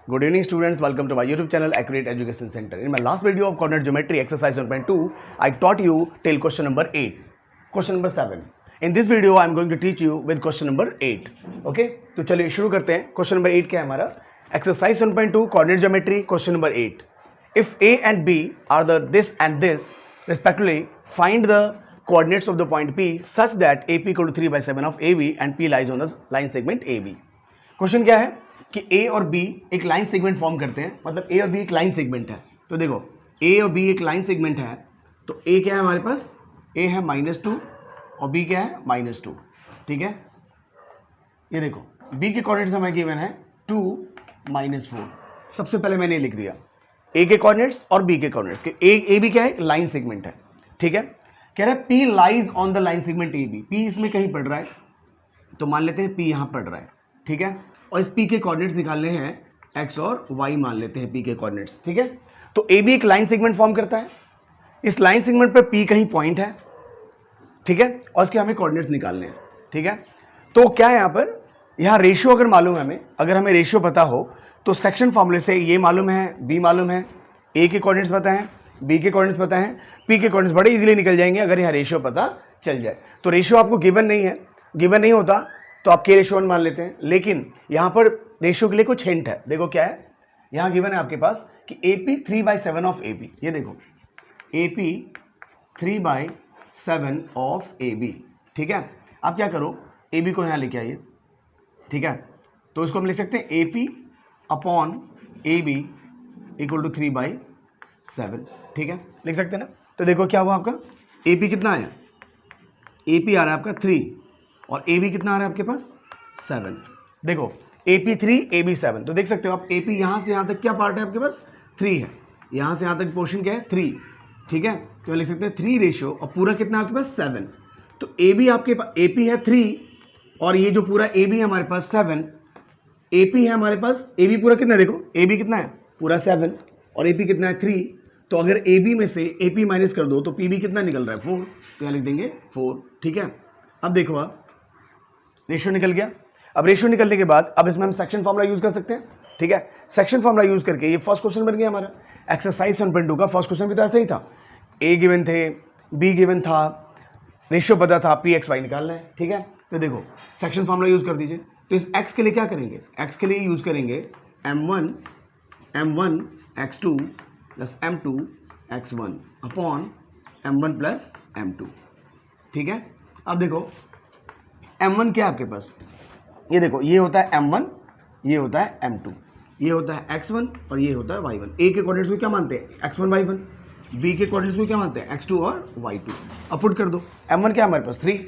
Good evening students, welcome to my YouTube channel Accurate Education Center. In my last video of coordinate geometry exercise 1.2, I taught you till question number 8. Question number 7. In this video I am going to teach you with question number 8. Okay? तो चलिए शुरू करते हैं. Question number 8 क्या है हमारा? Exercise 1.2 coordinate geometry question number 8. If A and B are the this and this respectively, find the coordinates of the point P such that AP equal to 3/7 of AB and P lies on the line segment AB. Question क्या है कि ए और B एक line segment form करते हैं, मतलब ए और B एक लाइन सेगमेंट है. तो देखो ए और बी एक लाइन सेगमेंट है, तो ए क्या है हमारे पास? ए है -2 और बी क्या है -2. ठीक है, ये देखो बी के कोऑर्डिनेट्स हमें गिवन है 2 -4. सबसे पहले मैंने लिख दिया ए के कोऑर्डिनेट्स और बी के कोऑर्डिनेट्स. ए बी क्या है? लाइन सेगमेंट है. ठीक है, कह रहा है P lies on the line segment A B. P इसमें कहीं पड़ रहा है, तो मान लेते हैं पी यहां पड़ रहा है. ठीक है, और इस P के कोऑर्डिनेट्स निकालने हैं x और y मान लेते हैं P के कोऑर्डिनेट्स. ठीक है, तो AB एक लाइन सेगमेंट फॉर्म करता है. इस लाइन सेगमेंट पे P कहीं पॉइंट है. ठीक है, और इसके हमें कोऑर्डिनेट्स निकालने हैं. ठीक है, तो क्या है यहाँ पर, यहाँ रेशियो अगर मालूम है हमें, अगर हमें रेशियो पता हो तो सेक्शन फॉर्मूले से ये मालूम है, B मालूम है, A के कोऑर्डिनेट्स पता है, B के कोऑर्डिनेट्स पता है, P के कोऑर्डिनेट्स बड़े इजीली निकल जाएंगे अगर यहाँ रेशियो पता चल जाए. तो रेशियो आपको गिवन नहीं है, गिवन नहीं होता तो आप के रेशियो 1 मान लेते हैं. लेकिन यहाँ पर रेशियो के लिए कुछ हिंट है. देखो क्या है, यहाँ गिवन है आपके पास कि AP 3/7 ऑफ AB. ये देखो AP 3/7 ऑफ AB. ठीक है, आप क्या करो, AB को यहाँ लेके आइए. ठीक है, तो इसको हम लिख सकते हैं AP upon AB equal to 3/7. ठीक है, लिख सकते हैं ना. तो देखो क्या हुआ आपका, AP कितना आया? AP आ रहा है आपका 3 और AB कितना आ रहा है आपके पास? 7. देखो AP 3 AB 7. तो देख सकते हो आप AP यहाँ से यहाँ तक क्या पार्ट है आपके पास? 3 है. यहाँ से यहाँ तक पोर्शन क्या है? 3. ठीक है, तो लिख सकते हैं 3 रेशियो और पूरा कितना आपके पास? 7. तो AB आपके पास AP है 3 और ये जो पूरा AB है हमारे पास 7. AP है हमारे पास, AB पूरा कितना है? देखो AB कितना है? पूरा 7 और AP कितना है? 3. तो अगर AB में से AP माइनस कर दो तो PB कितना निकल रहा है? 4. तो यहाँ लिख देंगे 4. ठीक है, अब देखो आप रेशियो निकल गया. अब रेशियो निकलने के बाद अब इसमें हम सेक्शन फॉर्मूला यूज कर सकते हैं. ठीक है, सेक्शन फॉर्मूला यूज करके ये फर्स्ट क्वेश्चन बन गया हमारा. एक्सरसाइज 1.2 का फर्स्ट क्वेश्चन भी तो ऐसे ही था. ए गिवन थे, बी गिवन था, रेशियो पता था, पी एक्स वाई निकालना है. ठीक है, तो देखो सेक्शन फॉर्मूला यूज कर दीजिए. तो इस एक्स के लिए क्या करेंगे? एक्स के लिए यूज करेंगे m1 x2 plus m2 x1 upon m1 plus m2. ठीक है, अब देखो m1 क्या है आपके पास? ये देखो ये होता है m1, ये होता है m2, ये होता है x1 और ये होता है y1. a के कोऑर्डिनेट्स को क्या मानते हैं? x1 y1. b के कोऑर्डिनेट्स को क्या मानते हैं? x2 और y2. अब पुट कर दो. m1 क्या है हमारे पास? 3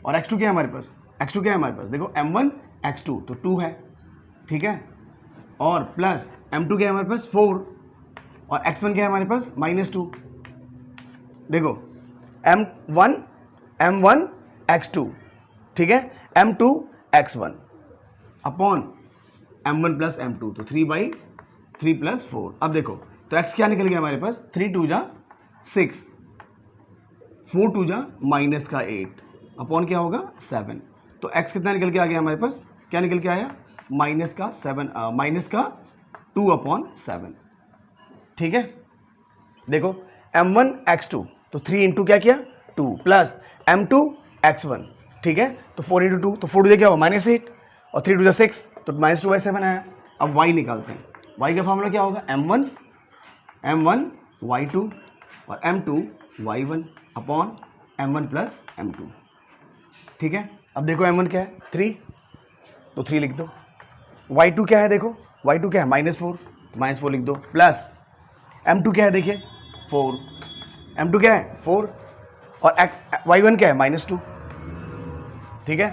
और x2 क्या है हमारे पास? x2 क्या है हमारे पास? देखो m1 x2 तो 2 है. ठीक है, और प्लस m2 क्या है हमारे पास? 4 और x1 क्या है हमारे पास? -2. देखो m1 x2. ठीक है, m2 x1 upon m1 plus m2 तो 3/3 प्लस 4. अब देखो तो x क्या निकल गया हमारे पास? 3 2 जा 6, 4 2 जा -8 अपॉन क्या होगा? 7. तो x कितना निकल के आ गया हमारे पास? क्या निकल के आया? -2/7. ठीक है, देखो m1 x2 तो 3 इंटू क्या किया? 2 प्लस m2 x1. ठीक है, तो 4 इंटू 2 तो 4 2 क्या हुआ? -8 और 3 2 6 तो -2/7 आया. अब y निकालते हैं. y का फॉर्मूला क्या होगा? m1 y2 और m2 y1 upon m1 plus m2. ठीक है, अब देखो m1 क्या है? 3 तो 3 लिख दो. y2 क्या है? देखो y2 क्या है? -4 तो -4 लिख दो. प्लस m2 क्या है? देखिए 4. m2 क्या है? 4 और y1 क्या है? -2. ठीक है,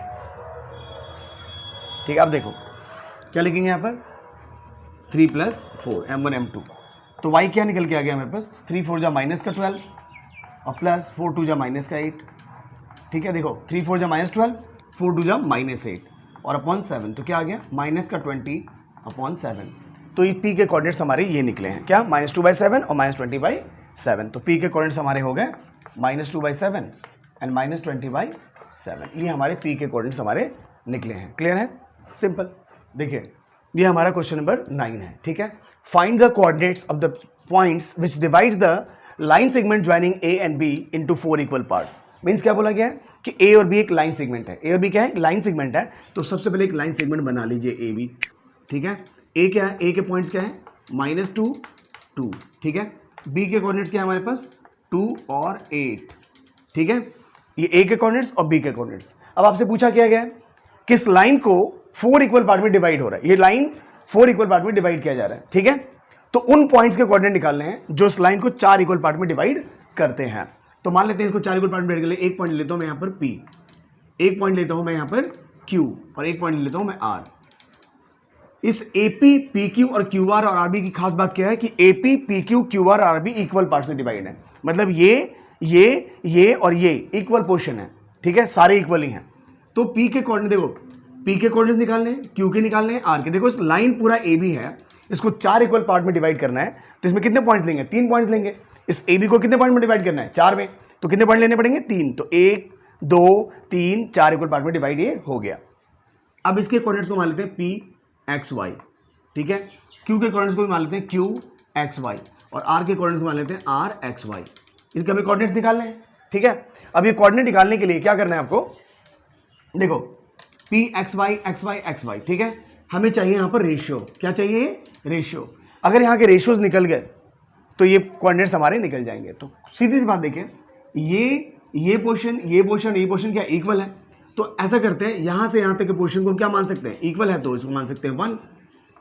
ठीक है, अब देखो क्या लिखेंगे यहाँ पर? 3 + 4 m1 m2. तो y क्या निकल के आ गया हमारे पास? 3 4 जा -12 और प्लस 4 2 जा -8. ठीक है, देखो 3 4 जा -12, 4 2 जा -8 और अपॉन 7. तो क्या आ गया? -20 अपॉन 7. तो ये p के कोऑर्डिनेट्स हमारे ये निकले हैं. क्या? -2/7 और -20/7. तो p के कोऑर्डिनेट्स हमारे हो गए -2/7 एंड -20/7. ये हमारे p के कोऑर्डिनेट्स हमारे निकले हैं. क्लियर है? सिंपल. देखिए ये हमारा क्वेश्चन नंबर 9 है, ठीक है। Find the coordinates of the points which divides the line segment joining A and B into 4 equal parts. Means क्या बोला गया है कि ए और बी एक लाइन सेगमेंट है। ए और बी क्या है? लाइन सेगमेंट है। तो सबसे पहले एक लाइन सेगमेंट बना लीजिए ए बी, ठीक है। ए क्या है? ए के पॉइंट्स क्या है? -2 2, ठीक है। बी के कोऑर्डिनेट्स क्या है हमारे पास? 2 और 8, ठीक है। ये ए के कोऑर्डिनेट्स और बी के कोऑर्डिनेट्स। अब आपसे पूछा क्या गया है? किस लाइन को 4 इक्वल पार्ट में डिवाइड हो रहा है। ये लाइन 4 इक्वल पार्ट में डिवाइड किया जा रहा है, ठीक है। तो उन पॉइंट्स के कोऑर्डिनेट निकालने हैं जो इस लाइन को 4 इक्वल पार्ट में डिवाइड करते हैं। तो मान लेते हैं इसको 4 इक्वल पार्ट में डिवाइड कर ले। एक पॉइंट लेता हूं मैं यहां पर P, एक पॉइंट लेता हूं मैं यहां पर Q और एक पॉइंट लेता हूं मैं R। इस AP, PQ और QR और RB की खास बात क्या है कि AP, PQ, QR और RB इक्वल पार्ट्स में डिवाइड है। मतलब ये और ये इक्वल पोर्शन है, ठीक है, सारे इक्वल ही हैं। तो P के कोऑर्डिनेट देखो, P के कोऑर्डिनेट निकालने हैं, Q के निकालने हैं, R के। देखो इस लाइन पूरा AB है, इसको 4 इक्वल पार्ट में डिवाइड करना है। तो इसमें कितने पॉइंट्स लेंगे? 3 पॉइंट्स लेंगे। इस AB को कितने पॉइंट में डिवाइड करना है? 4 में। तो कितने पॉइंट लेने पड़ेंगे? 3। तो 1 2 3 4 इक्वल पार्ट में डिवाइड ये हो गया। अब इसके कोऑर्डिनेट्स को मान लेते हैं PXY, ठीक है। Q के कोऑर्डिनेट्स को भी मान लेते हैं QXY और R के कोऑर्डिनेट्स को मान लेते हैं RXY। इनके हमें कोऑर्डिनेट्स निकालने हैं, ठीक है। अब ये कोऑर्डिनेट निकालने के लिए क्या करना है आपको? देखो PXY XY XY, ठीक है। हमें चाहिए यहाँ पर रेशियो। क्या चाहिए? रेशियो। अगर यहाँ के रेशियोज निकल गए तो ये कोऑर्डिनेट्स हमारे निकल जाएंगे। तो सीधी सी बात देखें, ये पोर्शन क्या इक्वल है। तो ऐसा करते हैं, यहाँ से यहाँ तक के पोर्शन को हम क्या मान सकते हैं? इक्वल है, तो इसको मान सकते हैं 1।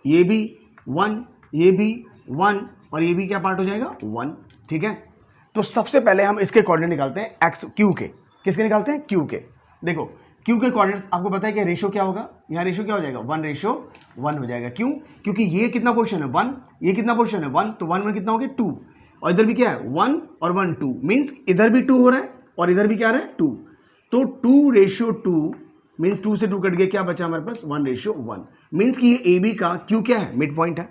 ये भी 1, ये भी 1 और ये भी क्या पार्ट हो जाएगा? 1, ठीक है। तो सबसे पहले हम इसके कोऑर्डिनेट निकालते हैं Q के। किसके निकालते हैं? Q के। देखो Q के कोऑर्डिनेट्स आपको पता है कि रेशियो क्या होगा? यहाँ रेशियो क्या हो जाएगा? 1:1 हो जाएगा। क्यों? क्योंकि ये कितना पोर्शन है? 1। ये कितना पोर्शन है? 1। तो 1 1 कितना हो गया? 2। और इधर भी क्या है? 1 और 1 2, मीन्स इधर भी 2 हो रहा है और इधर भी क्या आ रहा है? 2। तो 2:2 मीन्स 2 से 2 कट गया, क्या बचा हमारे पास? 1:1। मीन्स कि ये AB का Q क्या है? मिड पॉइंट है।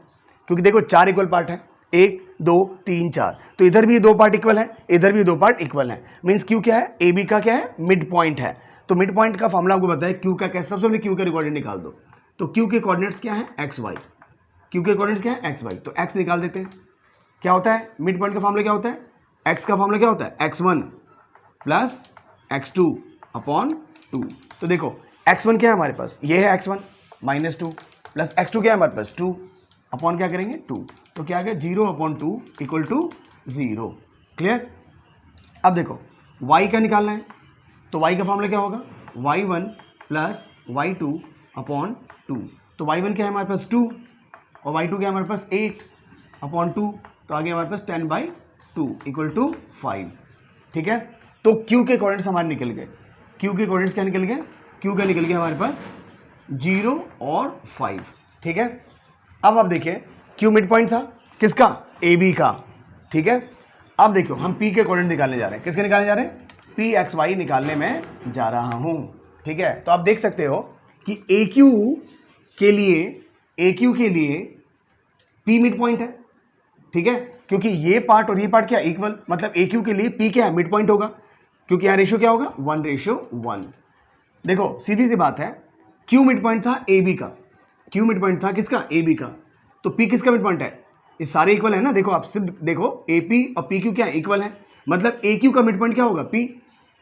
क्योंकि देखो 4 इक्वल पार्ट है, 1 2 3 4, तो इधर भी 2 पार्ट इक्वल है, इधर भी 2 पार्ट इक्वल है। मीन्स Q क्या है? AB का क्या है? मिड पॉइंट है। तो मिड पॉइंट का फॉर्मूला आपको बताया Q का कैसे। सबसे पहले Q के कोऑर्डिनेट निकाल दो। तो Q के कोऑर्डिनेट्स क्या है? XY। Q के कोऑर्डिनेट्स क्या है? XY। तो X निकाल देते हैं। क्या होता है? मिड पॉइंट का फॉर्मूला क्या होता है? X का फॉर्मूला क्या होता है? X1 plus X2 upon 2। तो देखो X1 क्या है हमारे पास? ये है X1 -2 प्लस X2 क्या है हमारे पास? 2 अपॉन क्या करेंगे? 2। तो क्या आ गया? 0/2 इक्वल टू 0। क्लियर? अब देखो Y का निकालना है। तो y का फॉर्मूला क्या होगा? y1 plus y2 upon 2। तो y1 क्या है हमारे पास? 2 और y2 क्या है हमारे पास? 8 अपॉन 2। तो आगे हमारे पास 10/2 इक्वल टू 5, ठीक है। तो Q के कोऑर्डिनेट्स हमारे निकल गए। Q के कोऑर्डिनेट्स क्या निकल गए? Q का निकल गया हमारे पास 0 और 5, ठीक है। अब आप देखिए Q मिड पॉइंट था किसका? AB का, ठीक है। अब देखो हम P के कोऑर्डिनेट निकालने जा रहे हैं। किसके निकालने जा रहे हैं? PXY निकालने में जा रहा हूं, ठीक है। तो आप देख सकते हो कि AQ के लिए P मिड पॉइंट है, ठीक है। क्योंकि ये पार्ट और ये पार्ट क्या इक्वल, मतलब AQ के लिए P क्या है? मिड पॉइंट होगा। क्योंकि यहाँ रेशियो क्या होगा? 1:1। देखो सीधी सी बात है, Q मिड पॉइंट था AB का। Q मिड पॉइंट था किसका? AB का। तो P किसका मिड पॉइंट है? ये सारे इक्वल है ना। देखो आप सिर्फ देखो AP और PQ क्या इक्वल है, मतलब AQ का मिड पॉइंट क्या होगा? P।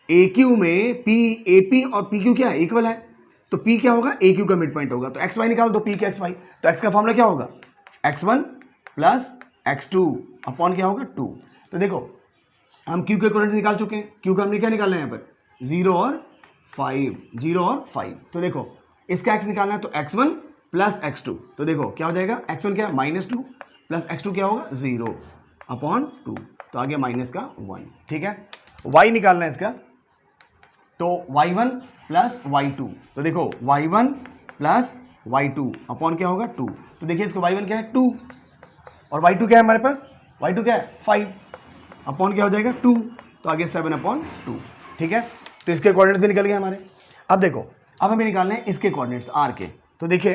AQ में AP और PQ क्या है? इक्वल है। तो P क्या होगा? AQ का मिड पॉइंट होगा। तो XY निकाल दो, P के XY। तो X का फॉर्मूला क्या होगा? X1 प्लस X2 अपॉन क्या होगा? 2। तो देखो हम Q के कोऑर्डिनेट निकाल चुके हैं। Q का हमने क्या निकालना है यहाँ पर? 0 और 5। तो देखो इसका X निकालना है, तो X1 प्लस X2। तो देखो क्या हो जाएगा? X1 क्या है? -2 प्लस X2 क्या होगा? 0 अपॉन 2। तो आ गया माइनस का 1, ठीक है। Y निकालना है इसका, तो y1 प्लस y2। तो देखो y1 प्लस y2 अपॉन क्या होगा? 2। तो देखिए इसको y1 क्या है? 2 और y2 क्या है हमारे पास? y2 क्या है? 5 अपॉन क्या हो जाएगा? 2। तो आगे 7/2, ठीक है। तो इसके कोऑर्डिनेट्स भी निकल गए हमारे। अब देखो अब हमें निकालने हैं इसके कोऑर्डिनेट्स R के। तो देखिए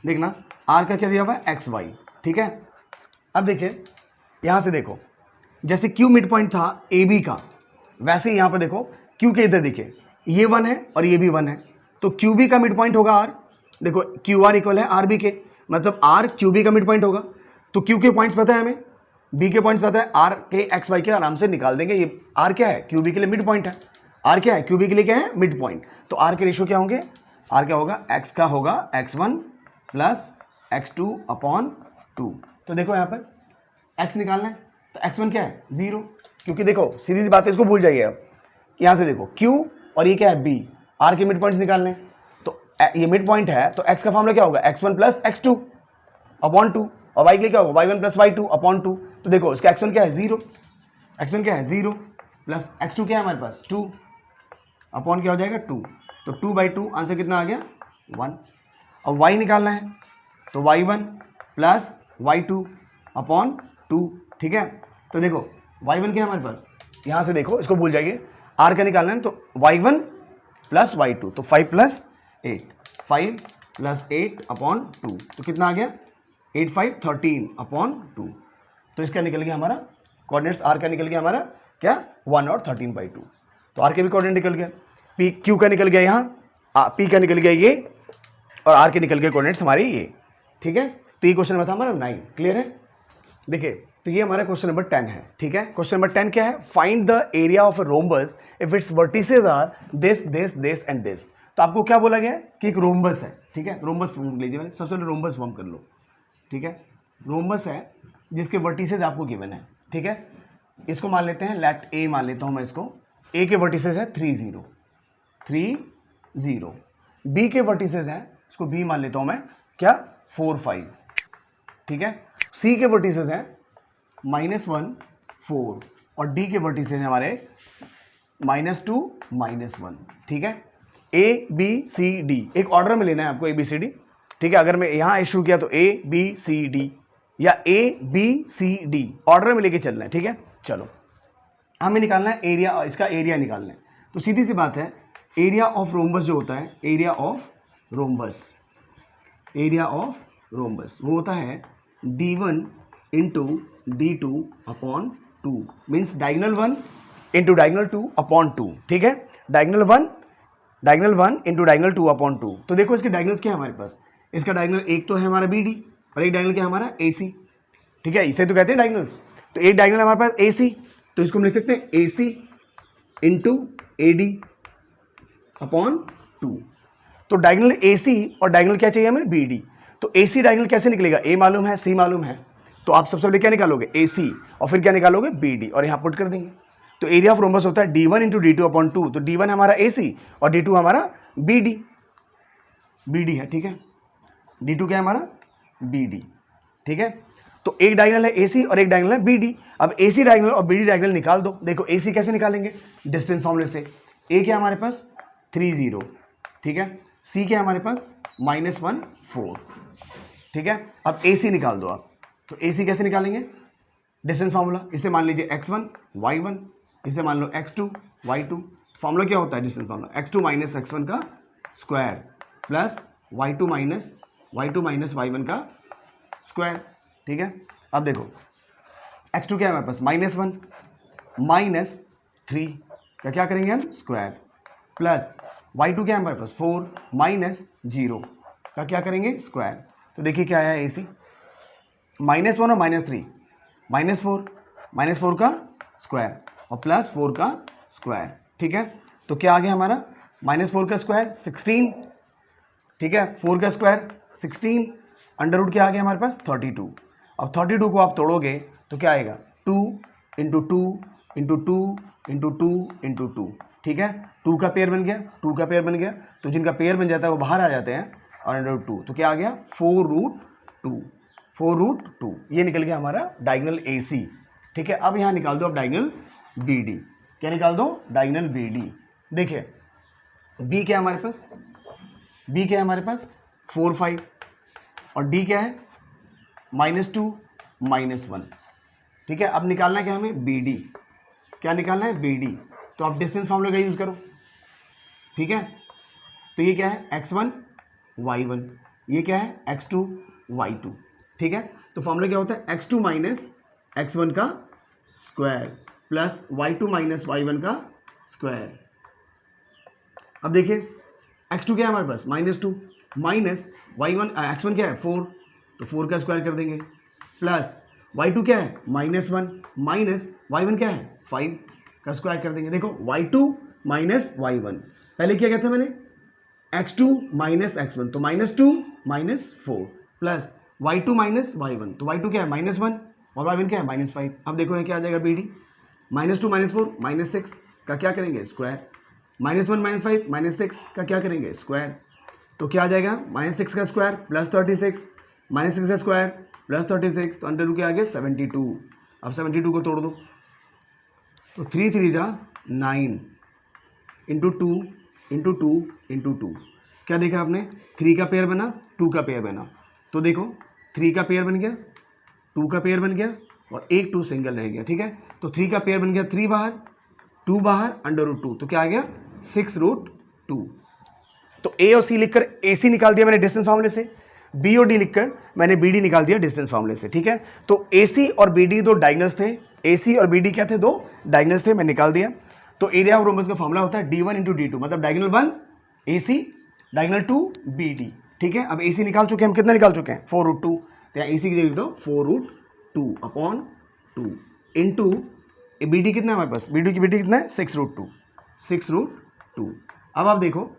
देखना R का क्या दिया हुआ है? XY, ठीक है। अब देखिए यहां से देखो, जैसे Q मिड पॉइंट था AB का, वैसे ही यहां पर देखो Q के इधर देखिए ये 1 है और ये भी 1 है। तो QB का मिड पॉइंट होगा R। देखो क्यू आर इक्वल है आर बी के, मतलब आर क्यू बी का मिड पॉइंट होगा। तो क्यू के पॉइंट्स पता है हमें, बी के पॉइंट्स पता है, आर के एक्स वाई के आराम से निकाल देंगे। ये आर क्या है, क्यू बी के लिए मिड पॉइंट है। आर क्या है, क्यू बी के लिए क्या है, मिड पॉइंट। तो आर के रेशियो क्या होंगे, आर क्या होगा, एक्स का होगा x1 प्लस x2 अपॉन 2। तो देखो यहाँ पर x निकालना है, तो x1 क्या है 0, क्योंकि देखो सीधी सी बात है, इसको भूल जाइए अब। यहाँ से देखो q और ये क्या है b, r के मिड पॉइंट्स निकालने हैं। तो ये मिड पॉइंट है, तो x का फॉर्मूला क्या होगा, x1 प्लस x2 अपॉन 2, और y के लिए क्या होगा, y1 प्लस y2 अपॉन 2। तो देखो इसका x1 क्या है 0, x1 क्या है 0 प्लस x2 क्या है हमारे पास 2 अपॉन क्या हो जाएगा 2। तो 2/2 आंसर कितना आ गया 1। अब y निकालना है, तो y1 प्लस y2 अपॉन 2, ठीक है। तो देखो y1 क्या है हमारे पास, यहाँ से देखो इसको भूल जाइए, r का निकालना है, तो y1 प्लस y2, तो 5 प्लस 8 अपॉन 2, तो कितना आ गया 8 5 13 अपॉन 2। तो इसका निकल गया हमारा कोऑर्डिनेट्स, r का निकल गया हमारा क्या 1 और 13/2। तो r के भी कोऑर्डिनेट निकल गया, p q का निकल गया यहाँ, p का निकल गया ये, और r के निकल गए कोऑर्डिनेट्स हमारे ये, ठीक है। तो ये क्वेश्चन नंबर था हमारा 9, क्लियर है। देखिए तो ये हमारा क्वेश्चन नंबर 10 है, ठीक है। क्वेश्चन नंबर 10 क्या है, find the area of a rhombus if its vertices are this this this and this. तो आपको क्या बोला गया है कि एक रोम्बस है, ठीक है। रोम्बस फॉर्म लीजिए, मैंने सबसे पहले रोम्बस फॉर्म कर लो, ठीक है। रोम्बस है जिसके वर्टिसेस आपको गिवन है, ठीक है। इसको मान लेते हैं, लेट ए मान लेता हूं मैं इसको, ए के वर्टिसेस है 3 0, बी के वर्टिसेस हैं, इसको बी मान लेता हूं मैं क्या 4 5, ठीक है। सी के वर्टिसेस हैं -1 4, और डी के वर्टिसेस हैं हमारे -2 -1, ठीक है। ए बी सी डी एक ऑर्डर में लेना है आपको, ए बी सी डी, ठीक है। अगर मैं यहां इशू किया तो ए बी सी डी या A B C D order में लेके चलना है, ठीक है। चलो हमें निकालना है एरिया, इसका एरिया निकालना है। तो सीधी सी बात है, एरिया ऑफ रोम्बस जो होता है, एरिया ऑफ रोम्बस वो होता है d1 into d2 upon 2, means diagonal 1 into diagonal 2 upon 2, ठीक है। Diagonal 1 into diagonal 2 upon 2। तो देखो इसके डायगनल्स क्या है हमारे पास, इसका डायगनल एक तो है हमारा BD और एक डायगनल क्या है हमारा AC, ठीक है। इसे तो कहते हैं डायगनल्स। तो एक डायगनल हमारे पास AC, तो इसको हम लिख सकते हैं AC इंटू AD अपॉन 2। तो डायगनल AC और डायगनल क्या चाहिए हमें BD। तो AC डायगनल कैसे निकलेगा, A मालूम है C मालूम है, तो आप सबसे पहले क्या निकालोगे AC और फिर क्या निकालोगे BD और यहाँ पुट कर देंगे। तो एरिया ऑफ रोम्बस होता है D1 इंटू D2 अपॉन 2। तो D1 हमारा AC और D2 हमारा BD है, ठीक है। D2 क्या है हमारा BD, ठीक है। तो एक डायगनल है AC और एक डायगनल है BD। अब AC डायगनल और BD डायगनल निकाल दो। देखो AC कैसे निकालेंगे, डिस्टेंस फॉर्मूले से। A क्या हमारे पास 3 0, ठीक है। C क्या है हमारे पास -1 4, ठीक है। अब AC निकाल दो आप। तो AC कैसे निकालेंगे, डिस्टेंस फार्मूला, इसे मान लीजिए x1 y1, इसे मान लो x2 y2। फार्मूला क्या होता है distance formula, x2 minus x1 का square plus y2 minus y1 का स्क्वायर, ठीक है। अब देखो x2 क्या है हमारे पास -1 -3 का क्या करेंगे हम स्क्वायर, प्लस y2 क्या है हमारे पास 4 -0 का क्या करेंगे स्क्वायर। तो देखिए क्या आया AC, -1 और -3 -4 का स्क्वायर और +4 का स्क्वायर, ठीक है। तो क्या आ गया हमारा -4 का स्क्वायर 16, ठीक है। 4 का स्क्वायर 16, अंडर रूट क्या आ गया हमारे पास 32। अब 32 को आप तोड़ोगे तो क्या आएगा 2 इंटू 2 इंटू 2 इंटू 2 इंटू 2, ठीक है। 2 का पेयर बन गया, तो जिनका पेयर बन जाता है वो बाहर आ जाते हैं, और अंडर रूट 2 तो क्या आ गया 4√2, ये निकल गया हमारा डायगनल AC, ठीक है। अब यहाँ निकाल दो अब डायगनल BD, क्या निकाल दो डायगनल BD। देखिए B क्या है हमारे पास 4 5, और D क्या है -2 -1, ठीक है। अब निकालना क्या हमें BD, क्या निकालना है BD। तो आप डिस्टेंस फॉर्मूला का यूज करो, ठीक है। तो ये क्या है x1 y1, ये क्या है x2 y2, ठीक है। तो फॉर्मूला क्या होता है x2 माइनस x1 का square plus y2 minus y1 का स्क्वायर। अब देखिए x2 क्या है हमारे पास -2, माइनस y1 x1 क्या है 4, तो 4 का स्क्वायर कर देंगे, प्लस y2 क्या है -1 माइनस y1 क्या है 5 का स्क्वायर कर देंगे। देखो y2 माइनस y1, पहले क्या कहते हैं मैंने x2 माइनस x1, तो -2 -4 प्लस y2 माइनस y1, तो y2 क्या है -1 और y1 क्या है -5। अब देखो ये क्या आ जाएगा BD, -2 -4 -6 का क्या करेंगे स्क्वायर, -1 -5 -6 का क्या करेंगे स्क्वायर, तो क्या आ जाएगा -6 का स्क्वायर प्लस 36 -6 का स्क्वायर प्लस 36, तो अंडर रूट के आगे 72। अब 72 को तोड़ दो, तो 3 3 जा 9 इंटू 2 इंटू 2 इंटू 2, क्या देखा आपने 3 का पेयर बना 2 का पेयर बना, तो देखो 3 का पेयर बन गया 2 का पेयर बन गया और एक 2 सिंगल रह गया। ठीक है, तो 3 का पेयर बन गया 3 बाहर 2 बाहर अंडर रूट 2, तो क्या आ गया 6 रूट 2। तो ए और सी लिखकर ए सी निकाल दिया मैंने डिस्टेंस फार्मूले से, बी और डी लिखकर मैंने बी डी निकाल दिया डिस्टेंस फार्मूले से। ठीक है, तो ए सी और बी डी दो डायगोनल्स थे, ए सी और बी डी क्या थे, दो डायगोनल्स थे, मैं निकाल दिया। तो एरिया ऑफ रोम्बस का फॉर्मूला होता है D1 इंटू D2, मतलब डायगोनल 1 ए सी डायगोनल 2 बी डी। ठीक है, अब ए सी निकाल चुके हैं हम, कितना निकाल चुके हैं 4 रूट 2, तो यहाँ ए सी की जगह दो 4 root 2 upon 2 into B D कितना है हमारे पास, बी डी की बी डी कितना है 6 रूट 2 6 रूट 2। अब आप देखो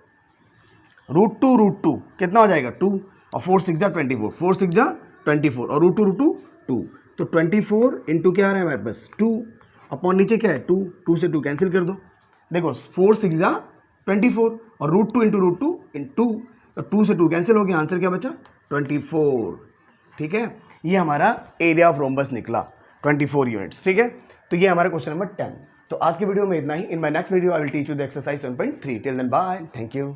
रूट टू कितना हो जाएगा 2 और 4 6 जा 24, 4 6 जा 24 और रूट टू 2, तो 24 इंटू क्या आ रहा है हमारे पास 2 अपॉन नीचे क्या है 2, 2 से 2 कैंसिल कर दो। देखो 4 6 जा 24 और रूट 2 इंटू 2, तो 2 से 2 कैंसिल हो गया, आंसर क्या बचा 24। ठीक है, ये हमारा एरिया ऑफ रोम्बस निकला 24 यूनिट्स। ठीक है, तो ये हमारा क्वेश्चन नंबर 10। तो आज की वीडियो में इतना ही। In my next video I will teach you the exercise 1.3। Till then bye, thank you.